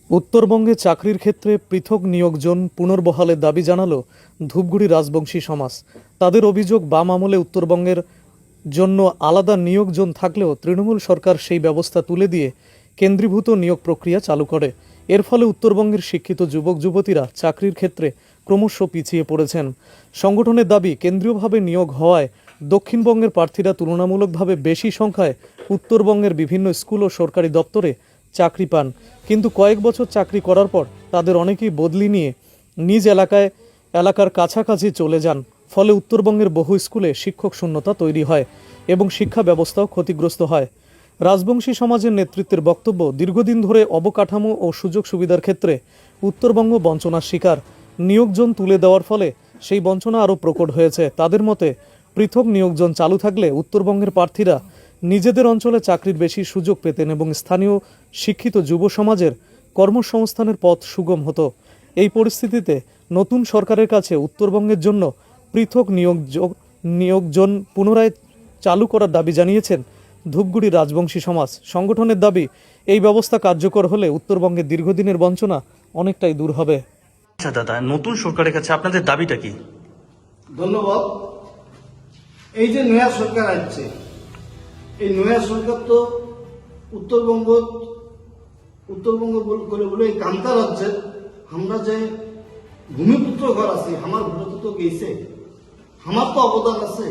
উত্তরবঙ্গে চাকরির ক্ষেত্রে পৃথক নিয়োগজন পুনর্বহালের দাবি জানালো ধূপগুড়ি রাজবংশী সমাজ। তাদের অভিযোগ, বাম আমলে উত্তরবঙ্গের জন্য আলাদা নিয়োগজন থাকলেও তৃণমূল সরকার সেই ব্যবস্থা তুলে দিয়ে কেন্দ্রীভূত নিয়োগ প্রক্রিয়া চালু করে। এর ফলে উত্তরবঙ্গের শিক্ষিত যুবক যুবতীরা চাকরির ক্ষেত্রে ক্রমশ পিছিয়ে পড়েছেন। সংগঠনের দাবি, কেন্দ্রীয়ভাবে নিয়োগ হওয়ায় দক্ষিণবঙ্গের প্রার্থীরা তুলনামূলকভাবে বেশি সংখ্যায় উত্তরবঙ্গের বিভিন্ন স্কুল ও সরকারি দপ্তরে চাকরি পান, কিন্তু কয়েক বছর চাকরি করার পর তাদের অনেকেই বদলি নিয়ে নিজ এলাকার কাছাকাছি চলে যান। ফলে উত্তরবঙ্গের বহু স্কুলে শিক্ষক শূন্যতা তৈরি হয় এবং শিক্ষা ব্যবস্থাও ক্ষতিগ্রস্ত হয়। রাজবংশী সমাজের নেতৃত্বের বক্তব্য, দীর্ঘদিন ধরে অবকাঠামো ও সুযোগ সুবিধার ক্ষেত্রে উত্তরবঙ্গ বঞ্চনার শিকার। নিয়োগজন তুলে দেওয়ার ফলে সেই বঞ্চনা আরও প্রকট হয়েছে। তাদের মতে, পৃথক নিয়োগজন চালু থাকলে উত্তরবঙ্গের প্রার্থীরা নিজেদের অঞ্চলে চাকরির বেশি সুযোগ পেতেন এবং স্থানীয় শিক্ষিত যুব সমাজের কর্মসংস্থানের পথ সুগম হতো। এই পরিস্থিতিতে নতুন সরকারের কাছে উত্তরবঙ্গের জন্য পৃথক নিয়োগজন পুনরায় চালু করার দাবি জানিয়েছেন ধূপগুড়ি রাজবংশী সমাজ। সংগঠনের দাবি, এই ব্যবস্থা কার্যকর হলে উত্তরবঙ্গের দীর্ঘদিনের বঞ্চনা অনেকটাই দূর হবে। আচ্ছা দাদা, নতুন সরকারের কাছে আপনাদের দাবিটা কি? ধন্যবাদ। এই যে নয়া সরকার আসছে, এই নয়া সরকার তো উত্তরবঙ্গ বলে এই কান্তা রাজ্যের আমরা যে ভূমিপুত্র ঘর আছি, আমার ভোটে তো গেছে, আমার তো অবদান আছে।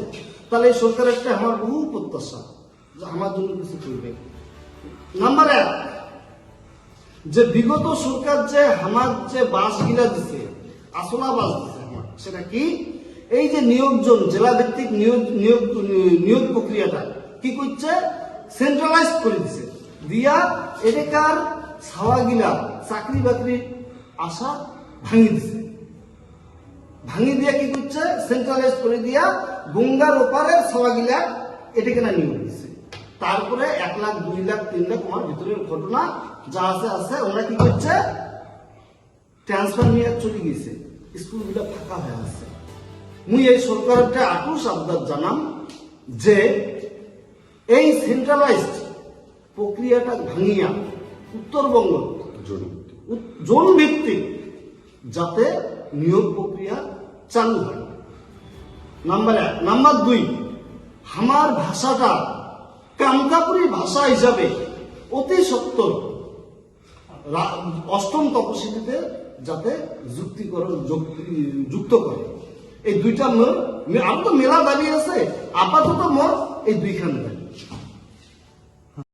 তাহলে এই সরকার একটা আমার বহু প্রত্যাশা যে আমার জন্য কিছু করবে। নাম্বার এক, যে বিগত সরকার যে আমার যে বাস গিলা দিছে, আসলা বাস দিছে আমার, সেটা কি? এই যে নিয়োগজন, জেলা ভিত্তিক নিয়োগ প্রক্রিয়াটা কি করছে? সেন্ট্রালাইজ করে দিছে, দিয়া এটাকার ছাওয়াগিলা চাকরি বাকরির আশা ভাঙি দিছে। ভাঙি দিয়া কি করছে? সেন্ট্রালাইজ করে দিয়া গঙ্গার ওপারের ছাওয়াগিলা এটাকে না নিয়োগ দিছে। তারপরে 1 লাখ 2 লাখ 3 লাখ আমার ভিতরের ঘটনা যা আছে ওরা কি করছে? ট্রান্সফার নিয়ে চলে গেছে, স্কুলগুলো ফাঁকা হয়ে আছে। মুই এই সরকারটা আকুল সাবধান জানাম যে এই সেন্ট্রালাইজড প্রক্রিয়াটা ভাঙিয়া উত্তরবঙ্গ জোন ভিত্তিক যাতে নিয়োগ প্রক্রিয়া চালু হয়, নাম্বার 1। নাম্বার 2, আমার ভাষাটা কামতাপুরী ভাষা হিসাবে অতি সত্তর 8ম তপশিলিতে যাতে যুক্ত করে। এই দুইটা মোর আর তো মেলা দাবি আছে, আপাতত মোর এই দুইখানে।